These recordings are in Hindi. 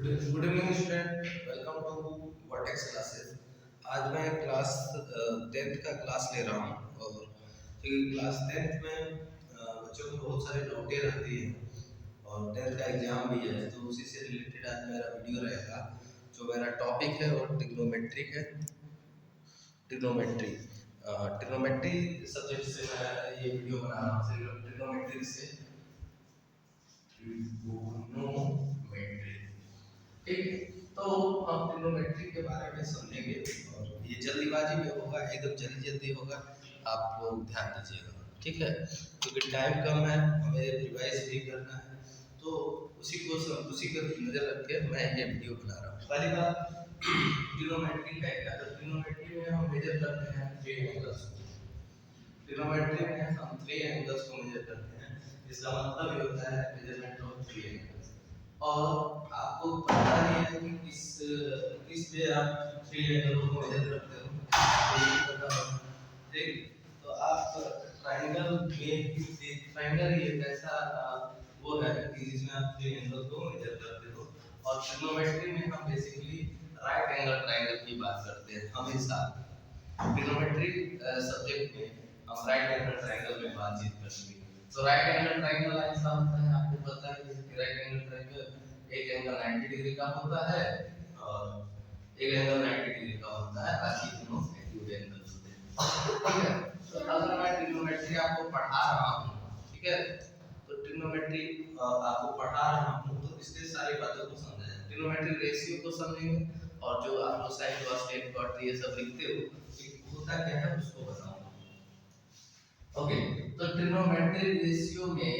Good evening student, welcome to Vertex classes. आज मैं क्लास 10th का क्लास ले रहा हूँ और क्योंकि क्लास 10th में बच्चों को बहुत सारी डाउटें रहती हैं और 10th का एग्जाम भी है, तो उसी से रिलेटेड आज मेरा वीडियो रहेगा। जो मेरा टॉपिक है वो ट्रिग्नोमेट्री है। ट्रिग्नोमेट्री ट्रिग्नोमेट्री सब्जेक्ट से मैं ये वीडियो बना रहा हूँ। ट्रिग्नोमेट्री से ट्रिग्नोमेट्री, ठीक है। तो हम ट्रिग्नोमेट्री के बारे में समझेंगे और ये जल्दीबाजी में होगा, एकदम जल्दी जल्दी होगा, आप लोग ध्यान दीजिएगा, ठीक है। क्योंकि टाइम कम है, हमें रिवाइज भी करना है, तो उसी को नज़र रख के मैं ये वीडियो बना रहा हूँ। पहली बात, ट्रिग्नोमेट्री है क्या? तो ट्रिग्नोमेट्री में हम मेजर करते हैं थ्री एंगल्स को। ट्रिग्नोमेट्री में हम थ्री एंगल्स को मेजर करते हैं, इसका मतलब ये होता है मेजरमेंट ऑफ थ्री एंगल्स। और आपको पता ही है कि किस पे आप थ्री एंगल को मेजर करते हो, तो ये पता होगा, ठीक। तो आप ट्रायंगल ये एक ऐसा वो है कि जिसमें आप थ्री एंगल को मेजर करते हो। और ट्रिग्नोमेट्री में हम बेसिकली राइट एंगल ट्रायंगल की बात करते हैं हमेशा। ट्रिग्नोमेट्री सब्जेक्ट में हम राइट एंगल ट्रायंगल में बातचीत करेंगे। तो राइट एंगल ट्रायंगल ऐसा होता है, आपको पता है कि राइट एंगल ट्रायंगल एक एंगल 90 डिग्री का होता है और एक एंगल 90 डिग्री का होता है, बाकी दोनों एक्यूट एंगल होते हैं, ठीक है। तो अगर मैं ट्रिग्नोमेट्री आपको पढ़ा रहा हूं, ठीक है, तो ट्रिग्नोमेट्री आपको पढ़ा रहा हूं तो इसके सारी बातों को समझा जाए। ट्रिग्नोमेट्री रेशियो को समझेंगे और जो आप लोग साइन cos tan cot ये सब लिखते हो, होता क्या है उसको बताऊंगा। ओके, तो ट्रिग्नोमेट्री रेशियो में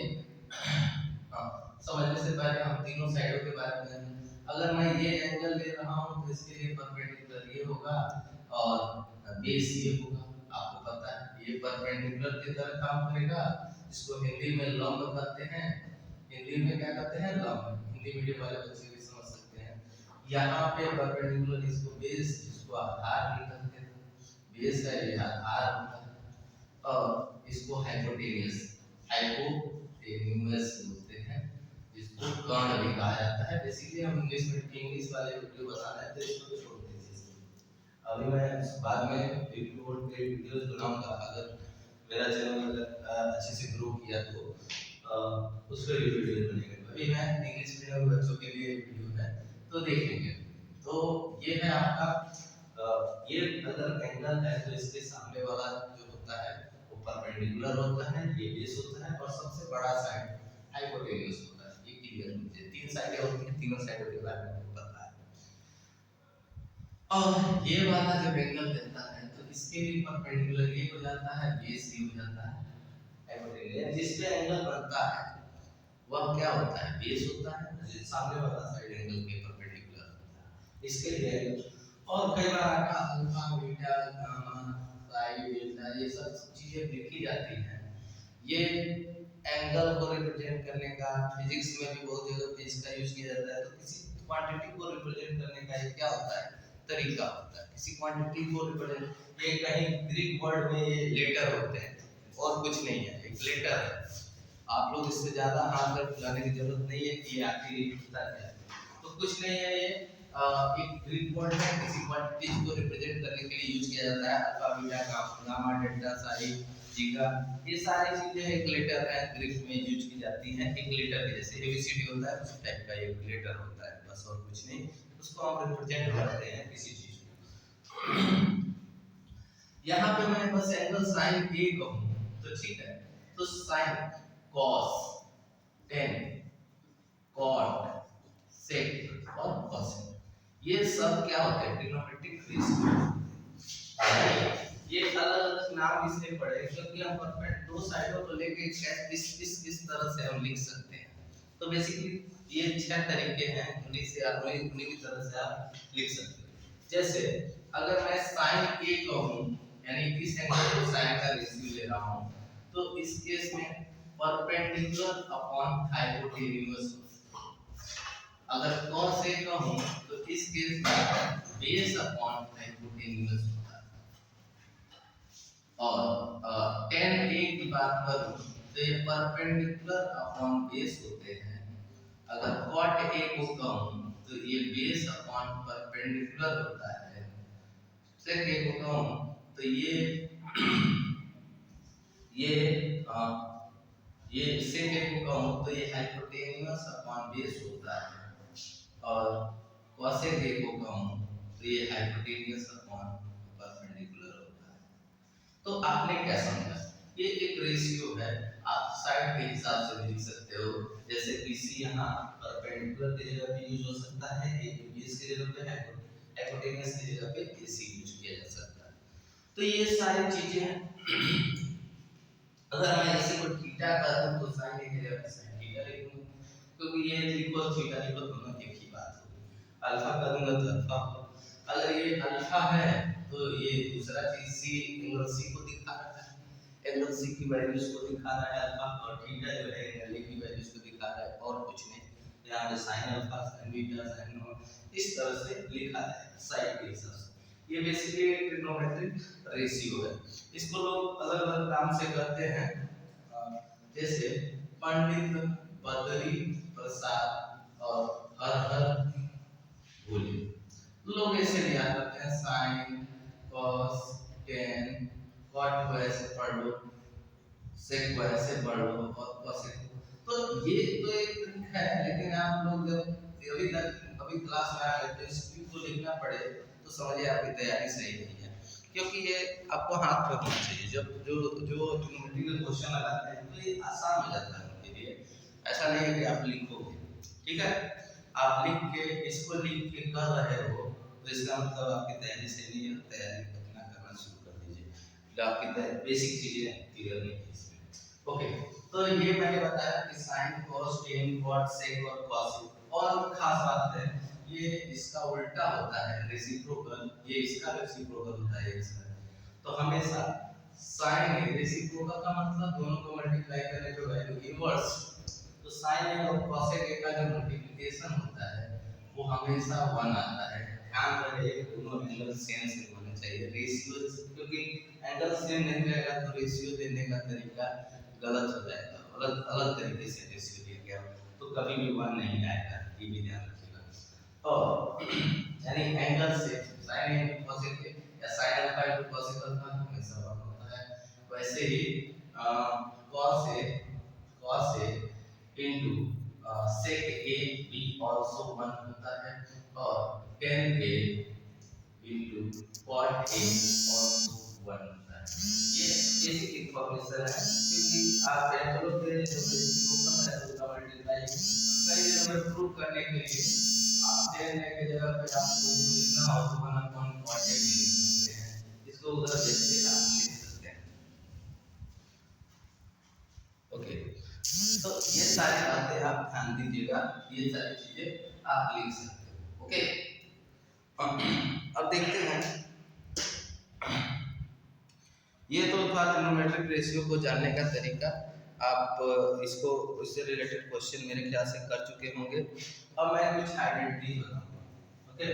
समझने से पहले हम तीनों साइडों के बारे में जानें। अगर मैं ये एंगल ले रहा हूं तो इसके लिए परपेंडिकुलर ये होगा और बेस ये होगा। आपको पता है ये परपेंडिकुलर की तरह काम करेगा, जिसको हिंदी में लंब कहते हैं। हिंदी में क्या कहते हैं? लंब। हिंदी मीडियम वाले बच्चे भी समझ सकते हैं। यहाँ पे परपेंडिकुलर इसको बेस, जिसको आधार भी कहते हैं। बेस है, ये आधार होता है। और इसको हाइपोटेन्यूस बोलते हैं, जिसको कर्ण भी कहा जाता है। बेसिकली हम इंग्लिश वाले वीडियो बना रहे हैं, तो इसको छोड़ दीजिए। अभी मैं बाद में एक वीडियोस बनाऊंगा, अगर मेरा चैनल अच्छे से ग्रो किया तो उस पर वीडियो बनेंगे। अभी मैं इंग्लिश मीडियम बच्चों के लिए वीडियो है, तो देख लेंगे। तो ये है आपका ये अगर एंगल है तो इसके सामने वाला जो होता है वो परपेंडिकुलर होता है, ये बेस होता है, और सबसे बड़ा साइड हाइपोटेन्यूस होता है। ये क्लियर मुझे तीन साइडें होती हैं, तीनों साइडों के बारे में पता है। और ये वाला जब एंगल देता है तो इसके भी परपेंडिकुलर ये हो जाता है, बेस ये हो जाता है हाइपोटेन्यूस। जिस पे एंगल बनता है वह क्या होता है? बेस होता है, जिस सामने वाला साइड एंगल के परपेंडिकुलर होता है। इसके लिए और कई बार आपका alpha beta gamma sine delta ये सब चीजें लिखी जाती हैं। ये एंगल को रिप्रेजेंट करने का फिजिक्स में भी बहुत जगह पे इसका यूज किया जाता है। तो किसी क्वांटिटी को रिप्रेजेंट करने का ये क्या होता है? तरीका होता है। किसी क्वांटिटी को रिप्रेजेंट, ये कहीं ग्रीक वर्ड में ये लेटर होते हैं और कुछ नहीं है, एक लेटर है। आप लोग इससे ज्यादा हाथ में फुलाने की जरूरत नहीं है कि ये आखिर होता क्या है। तो कुछ नहीं है, ये एक ग्रीक वर्ड है, किसी क्वांटिटी को रिप्रेजेंट करने के लिए यूज किया जाता है। Alpha beta gamma delta sine जीगा, ये सारी चीजें एक लेटर है, ग्रीक में यूज की जाती हैं। एक लेटर के जैसे एबीसीडी होता है, उस टाइप का एक लेटर होता है, बस और कुछ नहीं। उसको हम रिप्रेजेंट करते हैं किसी चीज को। यहाँ पे मैं बस एंगल साइन ए कहूँ तो ठीक है। तो साइन, कॉस, टेन, कॉट, सेक और कोसेक, ये सब क्या होते हैं? Trigonometric ratio. ये अलग-अलग नाम इसलिए पड़े क्योंकि हम परफेक्ट दो साइडों को लेके इस तरह से हम लिख सकते हैं। तो बेसिकली ये छह तरीके हैं, उन्हीं की तरह से आप लिख सकते हैं। जैसे अगर मैं साइन ए कहूं, यानी इस एंगल को साइन का रेशियो ले रहा हूं, तो इस केस में परपेंडिकुलर अपॉन हाइपोटेन्यूस। अगर cos a कहूं तो इस केस में बेस अपॉन हाइपोटेन्यूस होता है। और tan a की बात करूं तो ये परपेंडिकुलर अपॉन बेस होते हैं। अगर cot a को कहूं तो तो ये बेस अपॉन परपेंडिकुलर होता है। सेक ए को कहूँ तो ये ये सेक ए को कहूँ तो ये हाइपोटेन्यूस अपॉन बेस होता है और कॉसेक ए को कहूँ तो ये हाइपोटेन्यूस अपॉन परपेंडिकुलर होता है। तो आपने क्या समझा? ये एक रेशियो है, आप साइड के हिसाब से भी लिख सकते हो। जैसे BC यहाँ परपेंडिकुलर की जगह पे यूज हो सकता है, बेस की जगह पे हाइपोटेन्यूस की जगह पे AC यूज किया जा सकता है। तो ये सारी चीजें हैं। अगर मैं इसी को थीटा कर दूं तो sin की जगह पे sin थीटा लिख दूं, क्योंकि ये लिखो थीटा लिखो दोनों एक ही बात होगी। अल्फा करूंगा तो अल्फा होगा, अगर ये अल्फा है तो ये दूसरा चीज C एंगल C को दिखा रहा है, एंगल C की वैल्यूज को दिखा रहा है अल्फा, और थीटा जो है एंगल A की वैल्यूज को दिखा रहा है और कुछ नहीं। यहाँ पे sin alpha sin beta sin इस तरह से लिखा है साइड के हिसाब से। ये बेसिकली एक ट्रिग्नोमेट्रिक रेशियो है। इसको लोग अलग अलग नाम से कहते हैं, जैसे पंडित बद्री प्रसाद और हर हर भोले, लोग ऐसे लिया करते हैं साइन कॉस टेन, कॉट को ऐसे पढ़ लो, सेक को ऐसे पढ़ लो और कॉसेक को। तो ये तो एक ट्रिक है, लेकिन आप लोग जब अभी क्लास में आ गए तो इस ट्रिक को लिखना पड़े तो समझिए आपकी तैयारी सही नहीं है, क्योंकि ये आपको हाथ में होना चाहिए। जब जो जो ट्रिग्नोमेट्री के क्वेश्चन लगाते हैं तो ये आसान हो जाता है उनके लिए। ऐसा नहीं है कि आप लिखोगे, ठीक है, आप लिख के इसको लिख के कर रहे हो तो इसका मतलब आपकी तैयारी सही नहीं है। तैयारी अपना करना शुरू कर दीजिए, तो आपकी बेसिक चीजें क्लियर नहीं है इसमें। ओके, तो ये मैंने बताया कि sign cos tan cot sec और cos। और खास बात है, ये इसका उल्टा होता है रेसिप्रोकल, ये इसका रेसिप्रोकल होता है इसका। तो हमेशा साइन रेसिप्रोकल का मतलब दोनों को मल्टीप्लाई करने पे वैल्यू इनवर्स, तो साइन और cosec का जो मल्टीप्लिकेशन होता है वो हमेशा 1 आता है। ध्यान रहे दोनों एंगल सेम सेम होने चाहिए, रेशियो, क्योंकि एंगल सेम नहीं रहेगा तो रेशियो देने का तरीका गलत हो जाएगा, अलग अलग तरीके से रेशियो दिया गया तो कभी भी 1 नहीं आएगा, ये भी ध्यान रखिएगा। और यानी एंगल से sin इनटू cosec या sin alpha into cosec alpha हमेशा 1 होता है। वैसे ही cos a into sec a भी also 1 होता है और tan a into cot a also 1 होता है। ये बेसिक इंफॉर्मेशन है, क्योंकि आप एंगलों के जो रेसिप्रोकल है उसका मल्टीप्लाई कई जगह प्रूव करने के लिए आप tan a की जगह पे आपको लिखना हो तो 1 upon cot a भी लिख सकते हैं, इसको उधर देख के आप लिख सकते हैं। ओके, तो ये सारी बातें आप ध्यान दीजिएगा, ये सारी चीजें आप लिख सकते हो। ओके, अब देखते हैं, ये तो था ट्रिग्नोमेट्रिक रेशियो को जानने का तरीका। आप इसको इससे रिलेटेड क्वेश्चन मेरे ख्याल से कर चुके होंगे। अब मैं कुछ आइडेंटिटी बताऊंगा। ओके,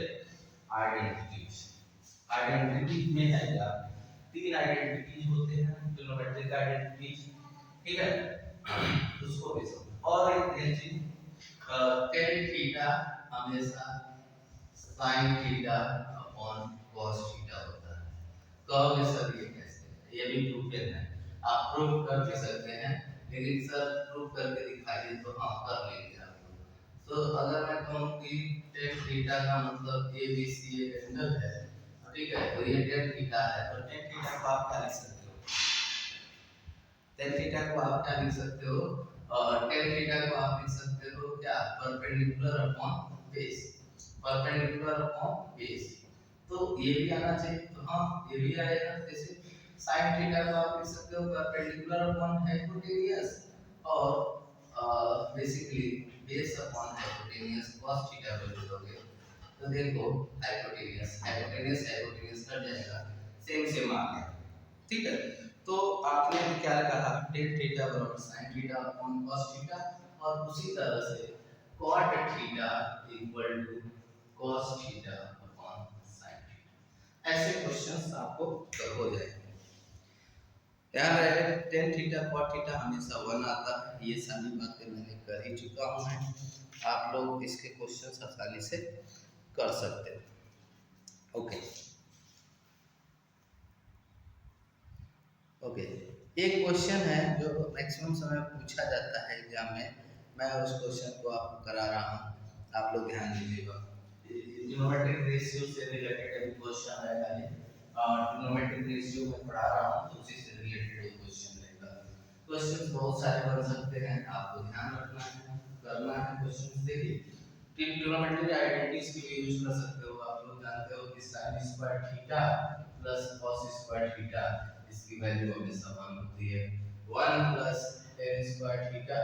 आइडेंटिटी में है क्या, 3 आइडेंटिटीज होते हैं ट्रिग्नोमेट्रिक आइडेंटिटीज, ठीक है, उसको भी समझो। और एक चीज, tan थीटा हमेशा sin theta upon cos theta होता है। कहोगे सर ये कैसे, ये भी प्रूफन है, आप प्रूफ कर भी सकते हैं, लेकिन सर प्रूफ करके दिखाइए तो हाँ कर लेंगे आप लोग। तो अगर मैं कहूँ कि tan थीटा का मतलब ABC एक एंगल है, ठीक है, तो ये tan थीटा है, तो tan थीटा को आप क्या लिख सकते हो, tan थीटा को आप क्या लिख सकते हो, और tan थीटा को आप लिख सकते हो क्या, perpendicular upon base, perpendicular upon base. तो ये भी आना चाहिए, तो हाँ ये भी आएगा। जैसे sin थीटा को आप लिख सकते हो परपेंडिकुलर अपॉन हाइपोटेन्यूस, और basically base upon hypotenuse cos theta को लिखोगे तो देखो हाइपोटेन्यूस हाइपोटेन्यूस हाइपोटेन्यूस कट जाएगा, सेम आ गया, ठीक है। तो आपने क्या कहा, tan थीटा बराबर sin theta upon cos theta, और उसी तरह से cot theta equal to cos theta upon sin theta. ऐसे क्वेश्चंस आपको हो जाएंगे। ध्यान रहे टेन थीटा कॉट थीटा हमेशा 1 आता है, ये सारी बातें मैंने कर ही चुका हूँ मैं। आप लोग इसके क्वेश्चन आसानी से कर सकते हो। ओके ओके, एक क्वेश्चन है जो मैक्सिमम समय पूछा जाता है एग्जाम में, मैं उस क्वेश्चन को आपको करा रहा हूँ, आप लोग ध्यान दीजिएगा। ट्रिग्नोमेट्रिक रेशियो से रिलेटेड एक क्वेश्चन रहेगा ये, ट्रिग्नोमेट्रिक रेशियो में पढ़ा रहा हूँ तो उसी से रिलेटेड एक क्वेश्चन रहेगा। क्वेश्चन बहुत सारे बन सकते हैं, आपको ध्यान रखना है, करना है क्वेश्चन। देखिए ट्रिग्नोमेट्रिक आइडेंटिटीज के लिए यूज कर सकते हो, आप लोग जानते हो कि sin square theta plus cos square theta इसकी वैल्यू हमेशा 1 होती है। 1 प्लस tan स्क्वायर थीटा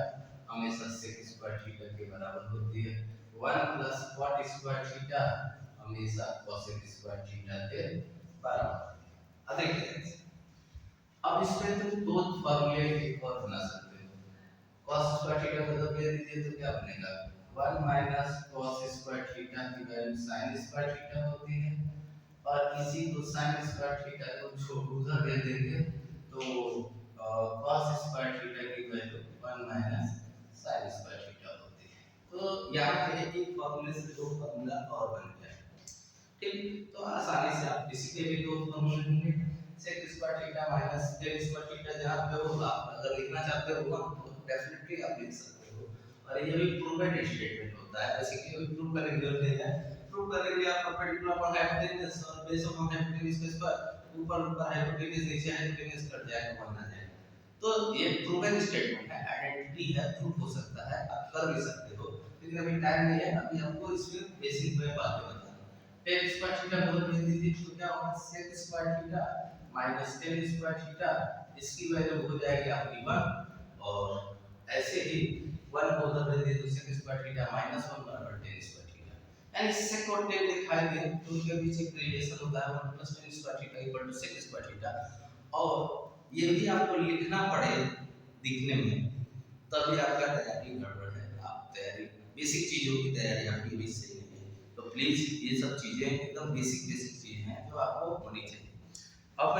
हमेशा sec स्क्वायर थीटा के बराबर होती है। 1 प्लस cot स्क्वायर थीटा हमेशा cosec स्क्वायर थीटा के बराबर। अब देखिए, अब इसमें तुम दो फॉर्मूले एक और बना सकते हो। cos स्क्वायर थीटा को जब दे दीजिए तो क्या बनेगा, 1 माइनस cos स्क्वायर थीटा की वैल्यू sin स्क्वायर थीटा होती है, और इसी को sin स्क्वायर थीटा को छोड़ उधर दे देंगे तो cos स्क्वायर थीटा की value 1 minus sin square theta होती है। तो यहाँ पे एक फॉर्मूले से दो फॉर्मूला और बन गया, ठीक। तो आसानी से आप किसी के भी दो फॉर्मूले होंगे, sec square theta minus tan square theta जहाँ पे होगा अगर लिखना चाहते हो तो डेफिनेटली आप लिख सकते हो। और ये भी प्रूवन स्टेटमेंट होता है, बेसिकली प्रूव करेंगे और देगा प्रूव करेंगे आप पर्टिकुलर पर हाइपोटेनस और बेस ऑन हाइपोटेनस के ऊपर ऊपर हाइपोटेनस नीचे हाइपोटेनस कट जाएगा बन जाएगा। तो ये प्रूवन स्टेटमेंट है, आइडेंटिटी है, प्रूफ हो सकता है, आप कर भी सकते हो, लेकिन अभी टाइम नहीं है, अभी आपको इसमें बेसिक में बातें बता रहा हूं। tan स्क्वायर थीटा बोल दीजिए तो क्या होगा, sec square theta minus tan square theta, इसकी वैल्यू हो जाएगी आपकी 1, और ऐसे ही 1 को उधर दे दिए तो sec स्क्वायर थीटा माइनस 1 बराबर tan स्क्वायर थीटा, यानी sec और tan दिखाएंगे तो उनके बीच एक रिलेशन होता है 1 plus tan square theta equal to sec square theta. और ये भी आपको लिखना पड़े दिखने में, तभी आपका तैयारी गड़बड़ है, आप तैयारी बेसिक चीजों की तैयारी आपकी भी सही नहीं है। तो प्लीज ये सब चीजें एकदम बेसिक बेसिक चीजें हैं जो आपको होनी चाहिए। अब